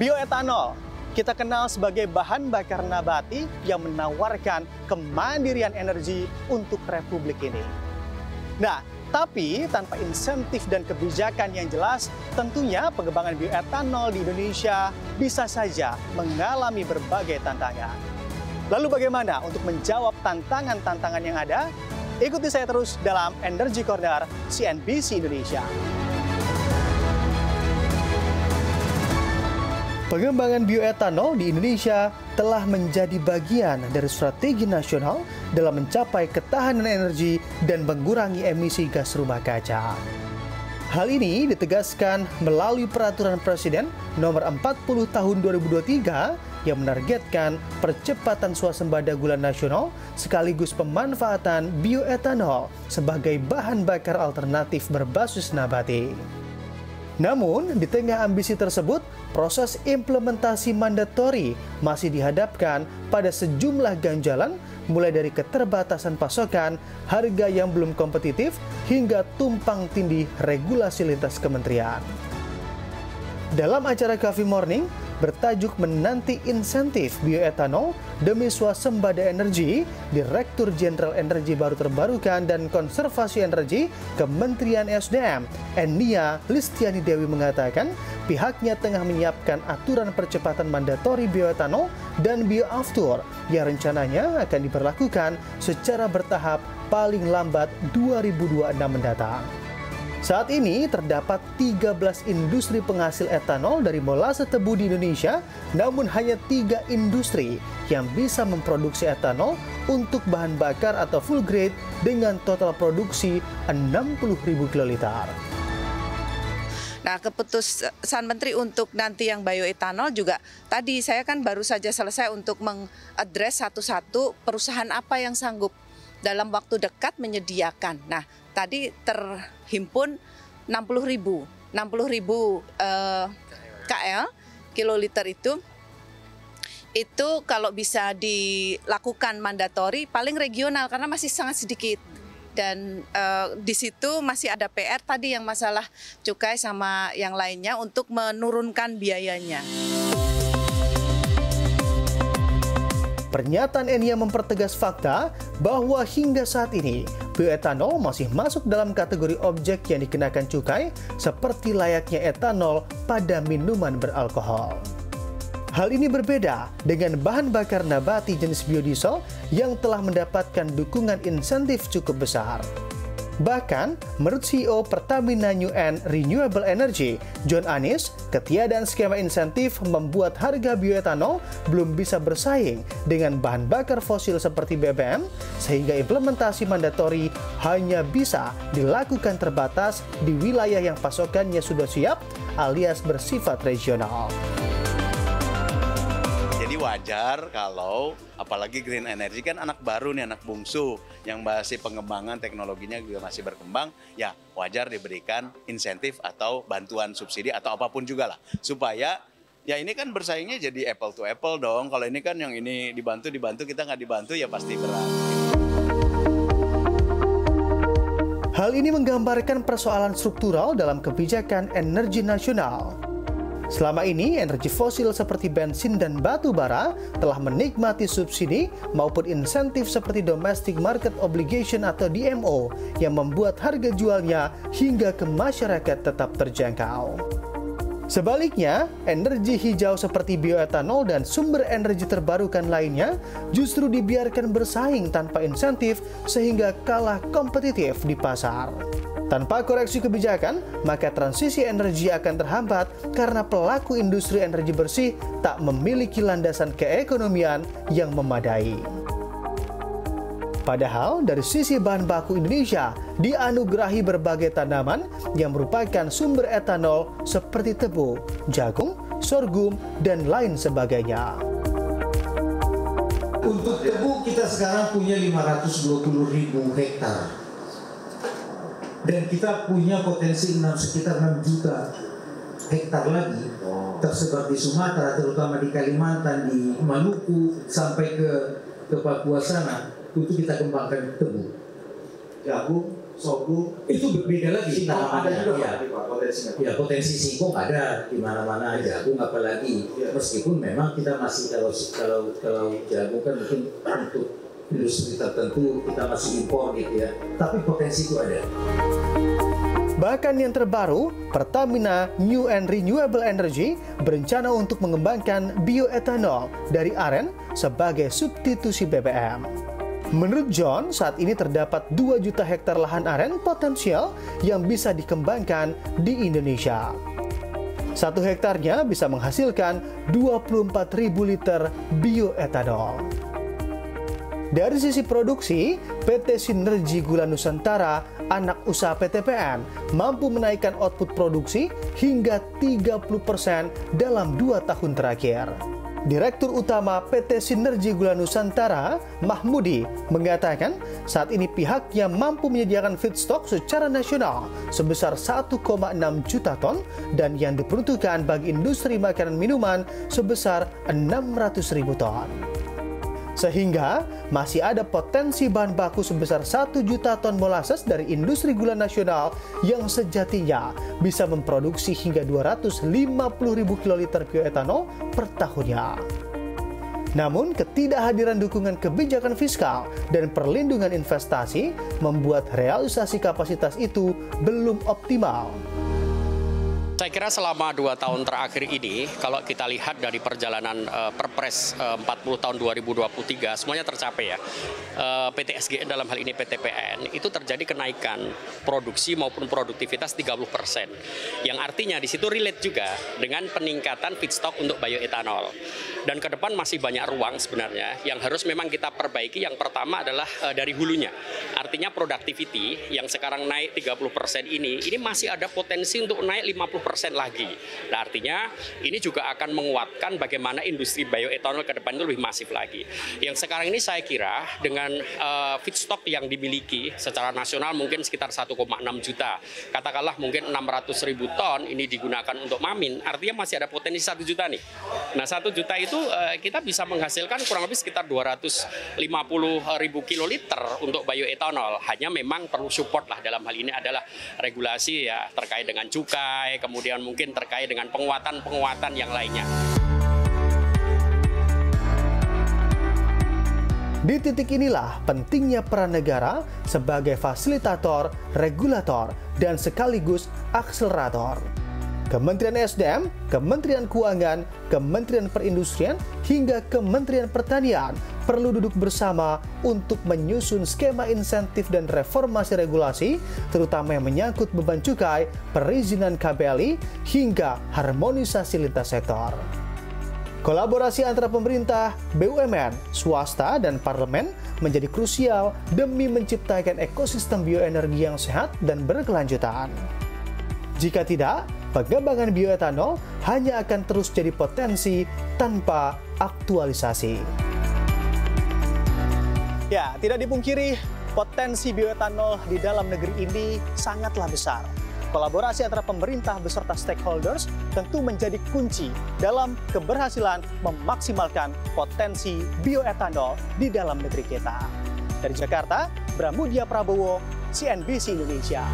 Bioetanol kita kenal sebagai bahan bakar nabati yang menawarkan kemandirian energi untuk Republik ini. Nah, tapi tanpa insentif dan kebijakan yang jelas, tentunya pengembangan bioetanol di Indonesia bisa saja mengalami berbagai tantangan. Lalu bagaimana untuk menjawab tantangan-tantangan yang ada? Ikuti saya terus dalam Energy Corner CNBC Indonesia. Pengembangan bioetanol di Indonesia telah menjadi bagian dari strategi nasional dalam mencapai ketahanan energi dan mengurangi emisi gas rumah kaca. Hal ini ditegaskan melalui Peraturan Presiden Nomor 40 Tahun 2023 yang menargetkan percepatan swasembada gula nasional sekaligus pemanfaatan bioetanol sebagai bahan bakar alternatif berbasis nabati. Namun, di tengah ambisi tersebut, proses implementasi mandatori masih dihadapkan pada sejumlah ganjalan, mulai dari keterbatasan pasokan, harga yang belum kompetitif, hingga tumpang tindih regulasi lintas kementerian. Dalam acara Coffee Morning, bertajuk Menanti Insentif Bioetanol Demi Swasembada Energi, Direktur Jenderal Energi Baru Terbarukan dan Konservasi Energi Kementerian SDM, Enia Listiani Dewi mengatakan pihaknya tengah menyiapkan aturan percepatan mandatori bioetanol dan bioaftur yang rencananya akan diberlakukan secara bertahap paling lambat 2026 mendatang. Saat ini terdapat 13 industri penghasil etanol dari molase tebu di Indonesia, namun hanya 3 industri yang bisa memproduksi etanol untuk bahan bakar atau full grade dengan total produksi 60.000 kiloliter. Nah, keputusan Menteri untuk nanti yang bioetanol juga tadi saya kan baru saja selesai untuk mengadres satu-satu perusahaan apa yang sanggup dalam waktu dekat menyediakan. Nah, tadi terhimpun 60.000 KL kiloliter itu kalau bisa dilakukan mandatori paling regional karena masih sangat sedikit. Dan di situ masih ada PR tadi yang masalah cukai sama yang lainnya untuk menurunkan biayanya. Pernyataan Enia mempertegas fakta bahwa hingga saat ini bioetanol masih masuk dalam kategori objek yang dikenakan cukai seperti layaknya etanol pada minuman beralkohol. Hal ini berbeda dengan bahan bakar nabati jenis biodiesel yang telah mendapatkan dukungan insentif cukup besar. Bahkan, menurut CEO Pertamina New and Renewable Energy, John Anies, ketiadaan skema insentif membuat harga bioetanol belum bisa bersaing dengan bahan bakar fosil seperti BBM, sehingga implementasi mandatori hanya bisa dilakukan terbatas di wilayah yang pasokannya sudah siap alias bersifat regional. Jadi wajar kalau apalagi green energy kan anak baru nih, anak bungsu yang masih pengembangan teknologinya juga masih berkembang, ya wajar diberikan insentif atau bantuan subsidi atau apapun juga lah. Supaya ya ini kan bersaingnya jadi apple to apple dong. Kalau ini kan yang ini dibantu, kita nggak dibantu ya pasti berat. Hal ini menggambarkan persoalan struktural dalam kebijakan energi nasional. Selama ini, energi fosil seperti bensin dan batu bara telah menikmati subsidi maupun insentif seperti Domestic Market Obligation atau DMO yang membuat harga jualnya hingga ke masyarakat tetap terjangkau. Sebaliknya, energi hijau seperti bioetanol dan sumber energi terbarukan lainnya justru dibiarkan bersaing tanpa insentif sehingga kalah kompetitif di pasar. Tanpa koreksi kebijakan, maka transisi energi akan terhambat karena pelaku industri energi bersih tak memiliki landasan keekonomian yang memadai. Padahal dari sisi bahan baku Indonesia dianugerahi berbagai tanaman yang merupakan sumber etanol seperti tebu, jagung, sorghum, dan lain sebagainya. Untuk tebu kita sekarang punya 520.000 hektar. Dan kita punya potensi sekitar 6 juta hektar lagi tersebar di Sumatera, terutama di Kalimantan, di Maluku, sampai ke Papua sana, untuk kita kembangkan tebu, jagung, sorghum itu berbeda lagi ada juga ya. potensinya. Ya, potensi singkong ada di mana-mana, jagung apalagi. Meskipun memang kita masih kalau jagung kan mungkin untuk industri tertentu kita masih impor gitu ya. Tapi potensi itu ada. Bahkan yang terbaru, Pertamina New and Renewable Energy berencana untuk mengembangkan bioetanol dari aren sebagai substitusi BBM. Menurut John, saat ini terdapat 2 juta hektar lahan aren potensial yang bisa dikembangkan di Indonesia. 1 hektarnya bisa menghasilkan 24.000 liter bioetanol. Dari sisi produksi, PT Sinergi Gula Nusantara, anak usaha PTPN, mampu menaikkan output produksi hingga 30% dalam 2 tahun terakhir. Direktur Utama PT Sinergi Gula Nusantara, Mahmudi, mengatakan saat ini pihaknya mampu menyediakan feedstock secara nasional sebesar 1,6 juta ton dan yang diperuntukkan bagi industri makanan minuman sebesar 600.000 ton. Sehingga masih ada potensi bahan baku sebesar 1 juta ton molasses dari industri gula nasional yang sejatinya bisa memproduksi hingga 250.000 kiloliter bioetanol per tahunnya. Namun, ketidakhadiran dukungan kebijakan fiskal dan perlindungan investasi membuat realisasi kapasitas itu belum optimal. Saya kira selama 2 tahun terakhir ini, kalau kita lihat dari perjalanan Perpres 40 tahun 2023, semuanya tercapai ya. PT SGN dalam hal ini PTPN, itu terjadi kenaikan produksi maupun produktivitas 30%. Yang artinya di situ relate juga dengan peningkatan feedstock untuk bioetanol. Dan ke depan masih banyak ruang sebenarnya yang harus memang kita perbaiki. Yang pertama adalah dari hulunya. Artinya productivity yang sekarang naik 30% ini masih ada potensi untuk naik 50% lagi. Nah, artinya ini juga akan menguatkan bagaimana industri bioetanol ke depan itu lebih masif lagi. Yang sekarang ini saya kira dengan feedstock yang dimiliki secara nasional mungkin sekitar 1,6 juta. Katakanlah mungkin 600.000 ton ini digunakan untuk mamin, artinya masih ada potensi 1 juta nih. Nah, 1 juta itu kita bisa menghasilkan kurang lebih sekitar 250.000 kiloliter untuk bioetanol. Hanya memang perlu support lah, dalam hal ini adalah regulasi ya terkait dengan cukai, kemudian mungkin terkait dengan penguatan yang lainnya. Di titik inilah pentingnya peran negara sebagai fasilitator, regulator, dan sekaligus akselerator. Kementerian SDM, Kementerian Keuangan, Kementerian Perindustrian, hingga Kementerian Pertanian perlu duduk bersama untuk menyusun skema insentif dan reformasi regulasi, terutama yang menyangkut beban cukai, perizinan KBLI, hingga harmonisasi lintas sektor. Kolaborasi antara pemerintah, BUMN, swasta, dan parlemen menjadi krusial demi menciptakan ekosistem bioenergi yang sehat dan berkelanjutan. Jika tidak, pengembangan bioetanol hanya akan terus jadi potensi tanpa aktualisasi. Ya, tidak dipungkiri, potensi bioetanol di dalam negeri ini sangatlah besar. Kolaborasi antara pemerintah beserta stakeholders tentu menjadi kunci dalam keberhasilan memaksimalkan potensi bioetanol di dalam negeri kita. Dari Jakarta, Bramudia Prabowo, CNBC Indonesia.